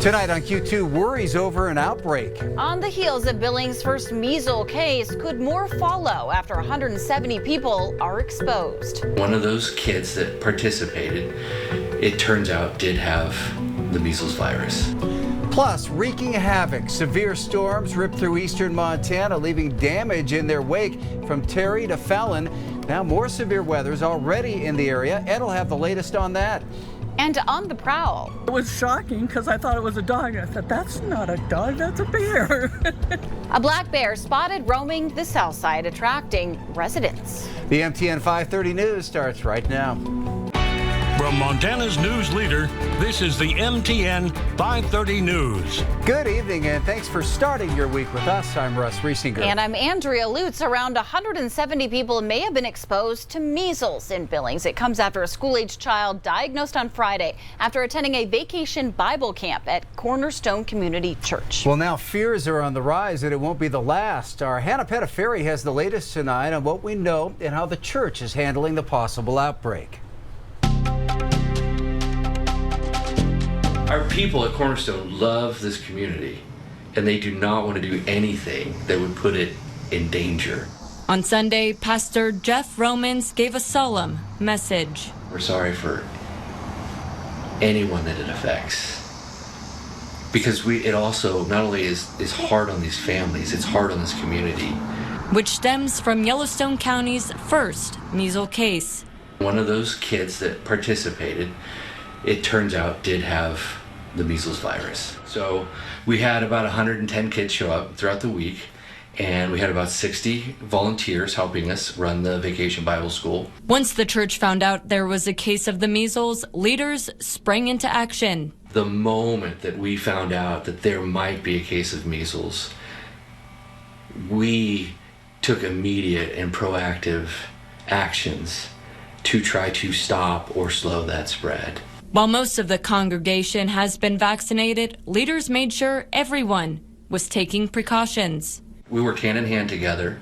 Tonight on Q2, worries over an outbreak. On the heels of Billings' first measles case, could more follow after 170 people are exposed? One of those kids that participated, it turns out, did have the measles virus. Plus, wreaking havoc. Severe storms ripped through eastern Montana, leaving damage in their wake from Terry to Fallon. Now more severe weather's already in the area. Ed will have the latest on that. And on the prowl. It was shocking because I thought it was a dog. I thought, that's not a dog, that's a bear. A black bear spotted roaming the south side, attracting residents. The MTN 530 news starts right now. From Montana's news leader, this is the MTN 530 News. Good evening, and thanks for starting your week with us. I'm Russ Riesinger. And I'm Andrea. Lutz. Around 170 people may have been exposed to measles in Billings. It comes after a school-aged child diagnosed on Friday after attending a vacation Bible camp at Cornerstone Community Church. Well, now fears are on the rise that it won't be the last. Our Hannah Pettiferi has the latest tonight on what we know and how the church is handling the possible outbreak. Our people at Cornerstone love this community, and they do not want to do anything that would put it in danger. On Sunday, Pastor Jeff Romans gave a solemn message. We're sorry for anyone that it affects. Because it also not only is hard on these families, it's hard on this community. Which stems from Yellowstone County's first measles case. One of those kids that participated, it turns out, did have the measles virus. So we had about 110 kids show up throughout the week, and we had about 60 volunteers helping us run the Vacation Bible School. Once the church found out there was a case of the measles, leaders sprang into action. The moment that we found out that there might be a case of measles, we took immediate and proactive actions to try to stop or slow that spread. While most of the congregation has been vaccinated, leaders made sure everyone was taking precautions. We worked hand in hand together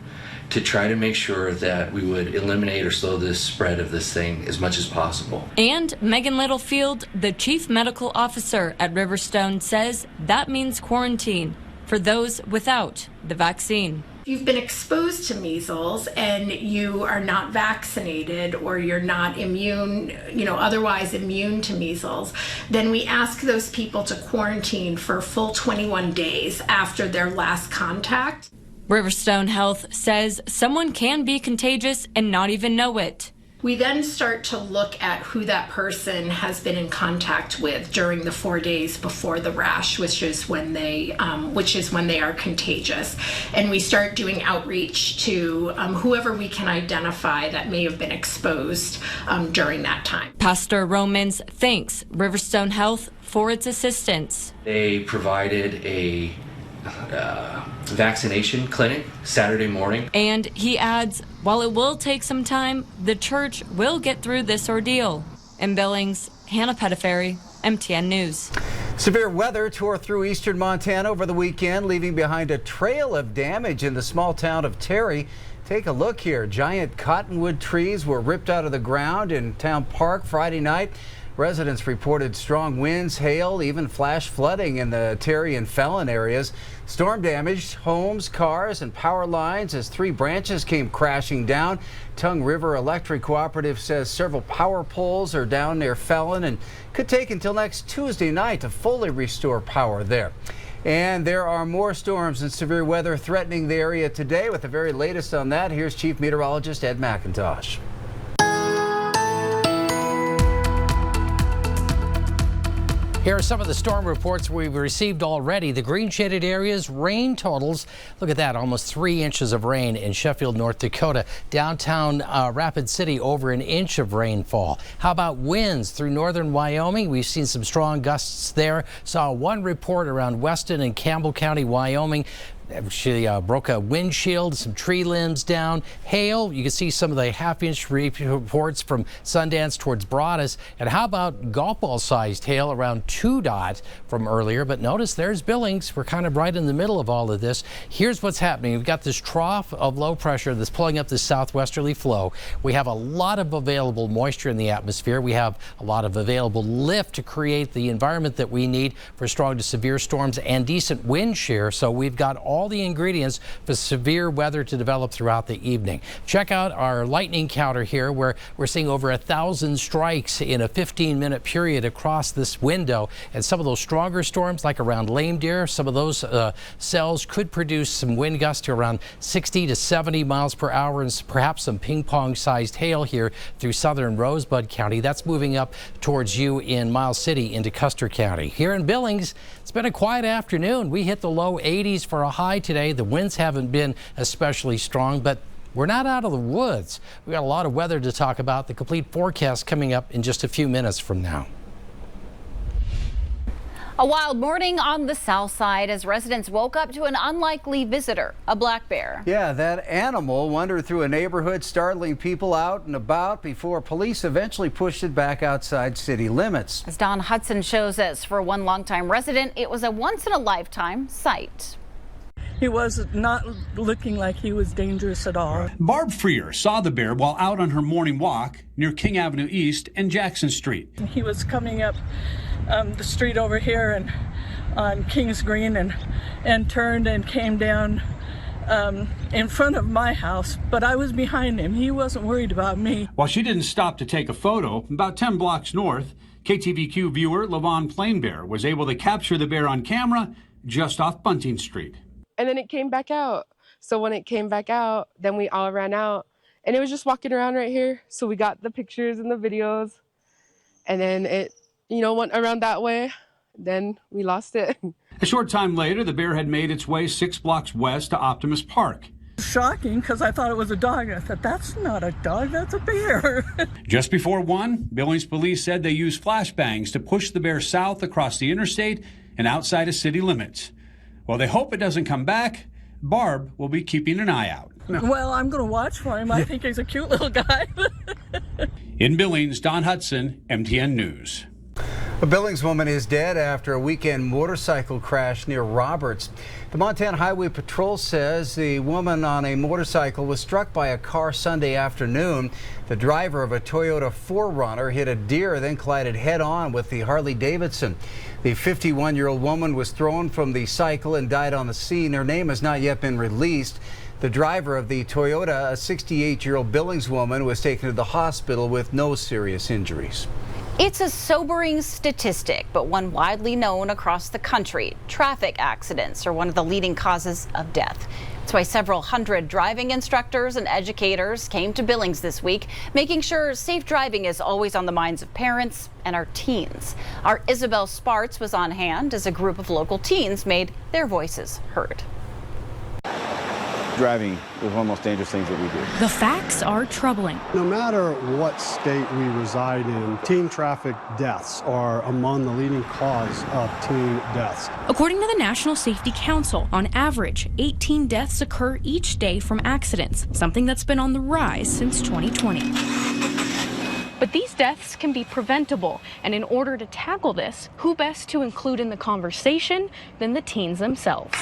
to try to make sure that we would eliminate or slow the spread of this thing as much as possible. And Megan Littlefield, the chief medical officer at Riverstone, says that means quarantine for those without the vaccine. If you've been exposed to measles and you are not vaccinated or you're not immune, otherwise immune to measles, then we ask those people to quarantine for a full 21 days after their last contact. Riverstone Health says someone can be contagious and not even know it. We then start to look at who that person has been in contact with during the 4 days before the rash, which is when they are contagious, and we start doing outreach to whoever we can identify that may have been exposed during that time. Pastor Romans thanks Riverstone Health for its assistance. They provided a vaccination clinic Saturday morning. And he adds, while it will take some time, the church will get through this ordeal. In Billings, Hannah Pettiferi, MTN News. Severe weather tore through eastern Montana over the weekend, leaving behind a trail of damage in the small town of Terry. Take a look here. Giant cottonwood trees were ripped out of the ground in Town Park Friday night. Residents reported strong winds, hail, even flash flooding in the Terry and Fallon areas. Storm damaged homes, cars, and power lines as 3 branches came crashing down. Tongue River Electric Cooperative says several power poles are down near Fallon and could take until next Tuesday night to fully restore power there. And there are more storms and severe weather threatening the area today. With the very latest on that, here's Chief Meteorologist Ed McIntosh. Here are some of the storm reports we've received already. The green shaded areas, rain totals. Look at that, almost 3 inches of rain in Sheffield, North Dakota. Downtown Rapid City, over an inch of rainfall. How about winds through northern Wyoming? We've seen some strong gusts there. Saw one report around Weston and Campbell County, Wyoming. She broke a windshield, some tree limbs down. Hail, you can see some of the half-inch reports from Sundance towards Broadus. And how about golf ball-sized hail around 2 dots from earlier? But notice there's Billings. We're kind of right in the middle of all of this. Here's what's happening. We've got this trough of low pressure that's pulling up this southwesterly flow. We have a lot of available moisture in the atmosphere. We have a lot of available lift to create the environment that we need for strong to severe storms and decent wind shear. So we've got all the ingredients for severe weather to develop throughout the evening. Check out our lightning counter here, where we're seeing over 1,000 strikes in a 15-minute period across this window. And some of those stronger storms, like around Lame Deer, some of those cells could produce some wind gusts to around 60 to 70 miles per hour and perhaps some ping-pong-sized hail here through southern Rosebud County. That's moving up towards you in Miles City into Custer County. Here in Billings, it's been a quiet afternoon. We hit the low 80s for a high today. The winds haven't been especially strong, but we're not out of the woods. We got a lot of weather to talk about. The complete forecast coming up in just a few minutes from now. A wild morning on the south side as residents woke up to an unlikely visitor, a black bear. Yeah, that animal wandered through a neighborhood, startling people out and about before police eventually pushed it back outside city limits. As Don Hudson shows us, for one longtime resident, it was a once-in-a-lifetime sight. He was not looking like he was dangerous at all. Barb Freer saw the bear while out on her morning walk near King Avenue East and Jackson Street. He was coming up the street over here and on Kings Green and turned and came down in front of my house, but I was behind him. He wasn't worried about me. While she didn't stop to take a photo, about 10 blocks north, KTVQ viewer Lavon Plainbear was able to capture the bear on camera just off Bunting Street. And then it came back out. So when it came back out, then we all ran out. And it was just walking around right here. So we got the pictures and the videos. And then it, went around that way. Then we lost it. A short time later, the bear had made its way 6 blocks west to Optimus Park. Shocking, because I thought it was a dog. I thought, that's not a dog, that's a bear. Just before 1, Billings police said they used flashbangs to push the bear south across the interstate and outside of city limits. While they hope it doesn't come back, Barb will be keeping an eye out. Well, I'm going to watch for him. I think he's a cute little guy. In Billings, Don Hudson, MTN News. A Billings woman is dead after a weekend motorcycle crash near Roberts. The Montana Highway Patrol says the woman on a motorcycle was struck by a car Sunday afternoon. The driver of a Toyota 4Runner hit a deer, then collided head-on with the Harley-Davidson. The 51-year-old woman was thrown from the cycle and died on the scene. Her name has not yet been released. The driver of the Toyota, a 68-year-old Billings woman, was taken to the hospital with no serious injuries. It's a sobering statistic, but one widely known across the country. Traffic accidents are one of the leading causes of death. That's why several hundred driving instructors and educators came to Billings this week, making sure safe driving is always on the minds of parents and our teens. Our Isabel Sparts was on hand as a group of local teens made their voices heard. Driving is one of the most dangerous things that we do. The facts are troubling. No matter what state we reside in, teen traffic deaths are among the leading cause of teen deaths. According to the National Safety Council, on average, 18 deaths occur each day from accidents, something that's been on the rise since 2020. But these deaths can be preventable, and in order to tackle this, who best to include in the conversation than the teens themselves?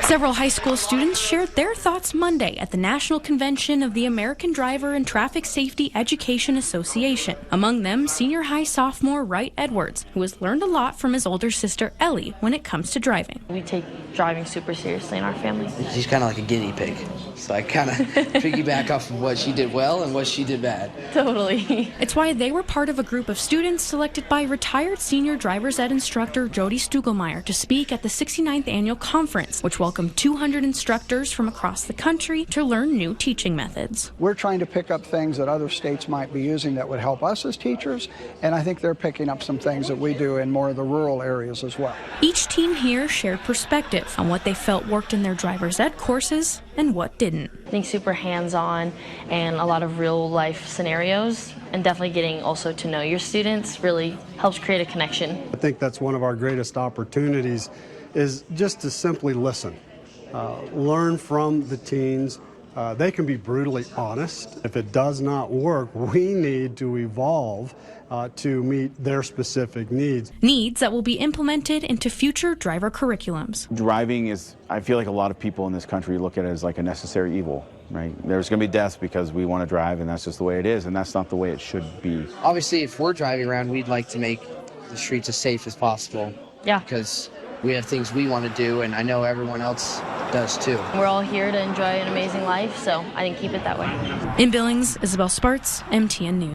Several high school students shared their thoughts Monday at the National Convention of the American Driver and Traffic Safety Education Association. Among them, senior high sophomore Wright Edwards, who has learned a lot from his older sister Ellie when it comes to driving. We take driving super seriously in our family. She's kind of like a guinea pig, so I kind of piggyback off of what she did well and what she did bad. Totally. It's why they were part of a group of students selected by retired senior driver's ed instructor Jody Stugelmeyer to speak at the 69th annual conference, which welcomed 200 instructors from across the country to learn new teaching methods. We're trying to pick up things that other states might be using that would help us as teachers, and I think they're picking up some things that we do in more of the rural areas as well. Each team here shared perspective on what they felt worked in their driver's ed courses and what didn't. I think super hands-on and a lot of real-life scenarios, and definitely getting also to know your students really helps create a connection. I think that's one of our greatest opportunities is just to simply listen learn from the teens. They can be brutally honest. If it does not work, we need to evolve to meet their specific needs. Needs that will be implemented into future driver curriculums. Driving is, I feel like a lot of people in this country look at it as like a necessary evil, right? There's going to be deaths because we want to drive, and that's just the way it is, and that's not the way it should be. Obviously, if we're driving around, we'd like to make the streets as safe as possible. Yeah. Because we have things we want to do, and I know everyone else does too. We're all here to enjoy an amazing life, so I didn't keep it that way. In Billings, Isabel Sparts, MTN News.